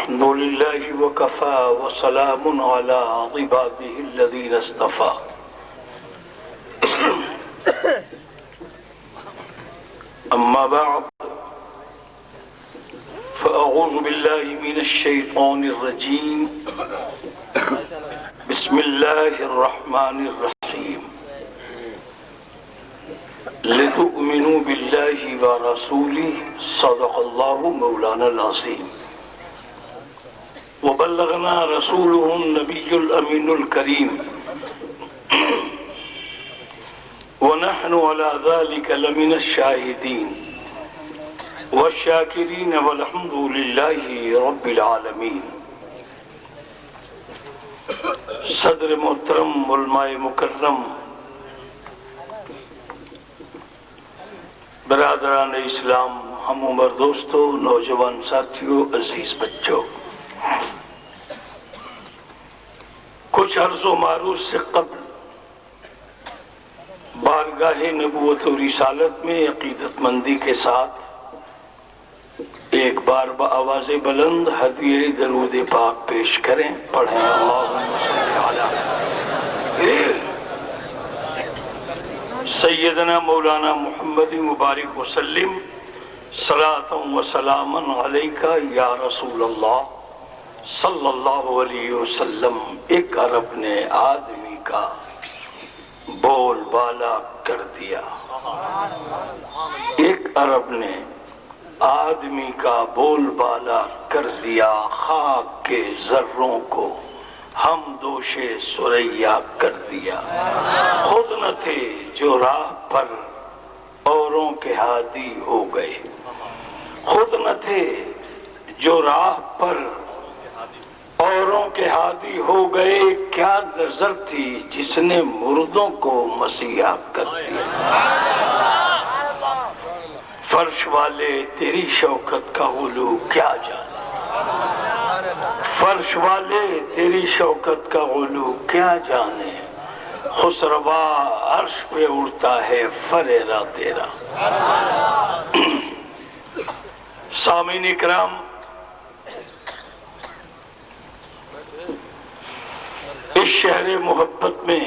الحمد لله وكفى وسلام على عباده الذين اصطفى أما بعد فأعوذ بالله من الشيطان الرجيم بسم الله الرحمن الرحيم لتؤمنوا بالله ورسوله صدق الله مولانا العظيم وبلغنا رسوله النبي الأمين الكريم ونحن على ذلك لمن الشاهدين والشاكرين والحمد لله رب العالمين. صدر محترم علماء مکرم، برادران اسلام، ہم عمر دوستو، نوجوان ساتھیوں، عزیز بچوں، کچھ عرض و معروض سے قبل بارگاہ نبوت و رسالت میں عقیدت مندی کے ساتھ ایک بار بآواز بلند ہدیہ درود پاک پیش کریں. پڑھیں اللہم صلی علی سیدنا مولانا محمد مبارک وسلم صلاۃ و سلاما علیکہ یا رسول اللہ صلی اللہ علیہ وسلم. ایک عرب نے آدمی کا بول بالا کر دیا. ایک عرب نے آدمی کا بول بالا کر دیا، خاک کے ذروں کو ہم دوشے سریا کر دیا. خود نہ تھے جو راہ پر اوروں کے ہادی ہو گئے، خود نہ تھے جو راہ پر اوروں کے ہادی ہو گئے. کیا نظر تھی جس نے مردوں کو مسیحا کر دیا. فرش والے تیری شوکت کا غلو کیا جانے، فرش والے تیری شوکت کا غلو کیا جانے. خسروا عرش پہ اڑتا ہے فریرا تیرا. سامعین اکرام، اس شہر محبت میں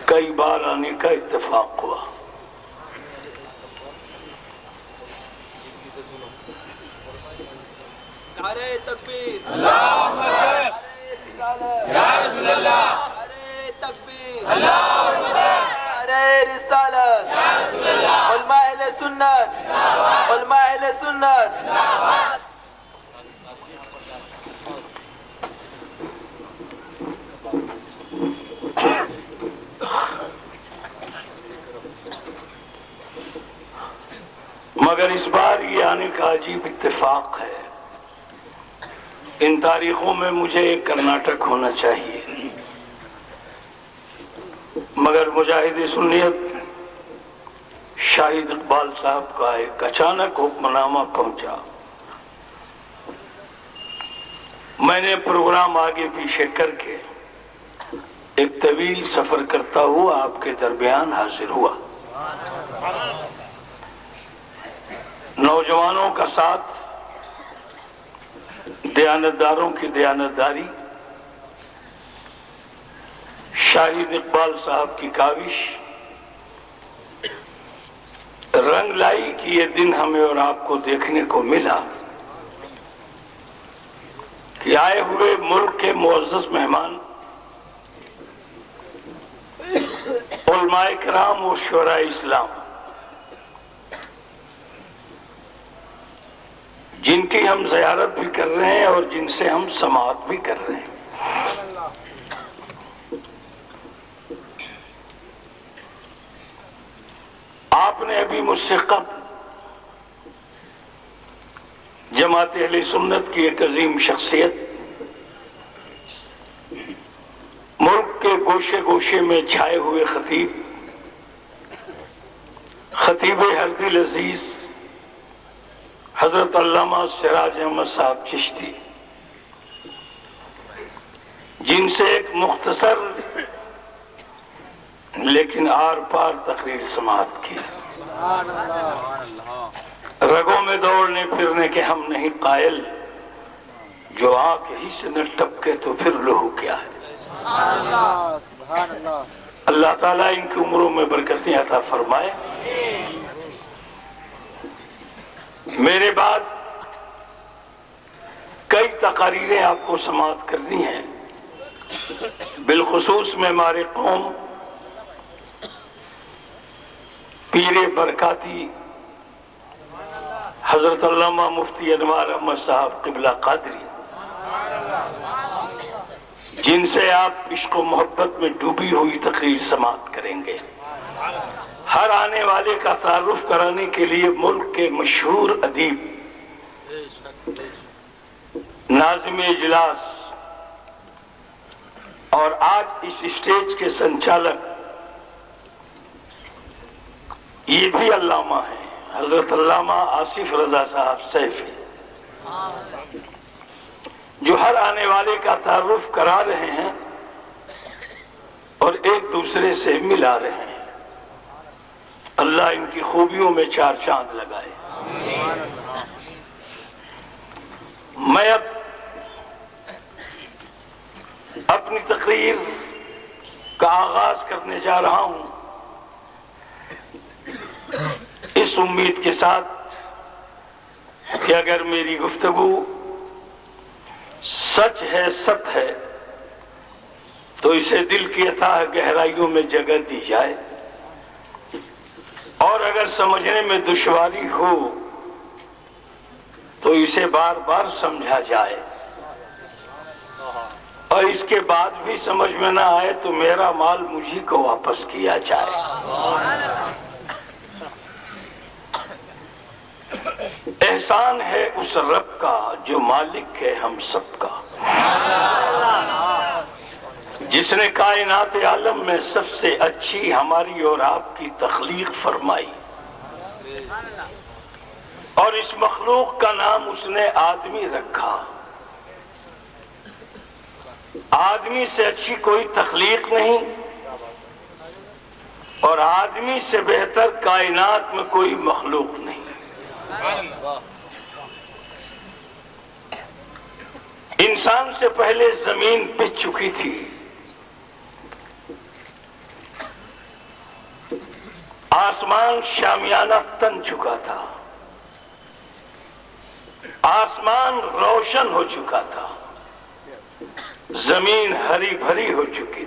کئی بار آنے کا اتفاق ہوا. نعرہ تکبیر، اللہ اکبر، یا رسول اللہ. نعرہ تکبیر، اللہ اکبر، نعرہ رسالت، یا رسول اللہ. علماء اہل سنت، علماء اہل سنت. مگر اس بار یہ آنے کا عجیب اتفاق ہے. ان تاریخوں میں مجھے کرناٹک ہونا چاہیے، مگر مجاہد سنیت شاہد اقبال صاحب کا ایک اچانک حکم نامہ پہنچا. میں نے پروگرام آگے پیچھے کر کے ایک طویل سفر کرتا ہوا آپ کے درمیان حاضر ہوا. نوجوانوں کا ساتھ، دیانتداروں کی دیانتداری، شاہد اقبال صاحب کی کاوش رنگ لائی کہ یہ دن ہمیں اور آپ کو دیکھنے کو ملا کہ آئے ہوئے ملک کے معزز مہمان علماء کرام و شورائے اسلام، جن کی ہم زیارت بھی کر رہے ہیں اور جن سے ہم سماعت بھی کر رہے ہیں. آپ نے ابھی مجھ سے قبل جماعت اہل سنت کی ایک عظیم شخصیت، ملک کے گوشے گوشے میں چھائے ہوئے خطیب ہردل عزیز حضرت علامہ سراج احمد صاحب چشتی، جن سے ایک مختصر لیکن آر پار تقریر سماعت کی. رگوں میں دوڑنے پھرنے کے ہم نہیں قائل، جو آنکھ ہی سے نہ ٹپکے تو پھر لہو کیا ہے۔ سبحان اللہ۔ اللہ تعالیٰ ان کی عمروں میں برکتیں عطا فرمائے۔ میرے بعد کئی تقاریریں آپ کو سماعت کرنی ہیں، بالخصوص میں ہمارے قوم پیر برکاتی حضرت علامہ مفتی انوار احمد صاحب قبلہ قادری، جن سے آپ عشق و محبت میں ڈوبی ہوئی تقریر سماعت کریں گے۔ ہر آنے والے کا تعارف کرانے کے لیے ملک کے مشہور ادیب، ناظم اجلاس اور آج اس اسٹیج کے سنچالک یہ بھی علامہ ہیں، حضرت علامہ آصف رضا صاحب سیفی، جو ہر آنے والے کا تعارف کرا رہے ہیں اور ایک دوسرے سے ملا رہے ہیں۔ اللہ ان کی خوبیوں میں چار چاند لگائے۔ میں اب اپنی تقریر کا آغاز کرنے جا رہا ہوں، اس امید کے ساتھ کہ اگر میری گفتگو سچ ہے، ست ہے، تو اسے دل کی اتھاہ گہرائیوں میں جگہ دی جائے، اور اگر سمجھنے میں دشواری ہو تو اسے بار بار سمجھا جائے، اور اس کے بعد بھی سمجھ میں نہ آئے تو میرا مال مجھی کو واپس کیا جائے۔ احسان ہے اس رب کا جو مالک ہے ہم سب کا، جس نے کائنات عالم میں سب سے اچھی ہماری اور آپ کی تخلیق فرمائی، اور اس مخلوق کا نام اس نے آدمی رکھا۔ آدمی سے اچھی کوئی تخلیق نہیں، اور آدمی سے بہتر کائنات میں کوئی مخلوق نہیں۔ انسان سے پہلے زمین بچ چکی تھی، آسمان شامیانہ تن چکا تھا، آسمان روشن ہو چکا تھا، زمین ہری بھری ہو چکی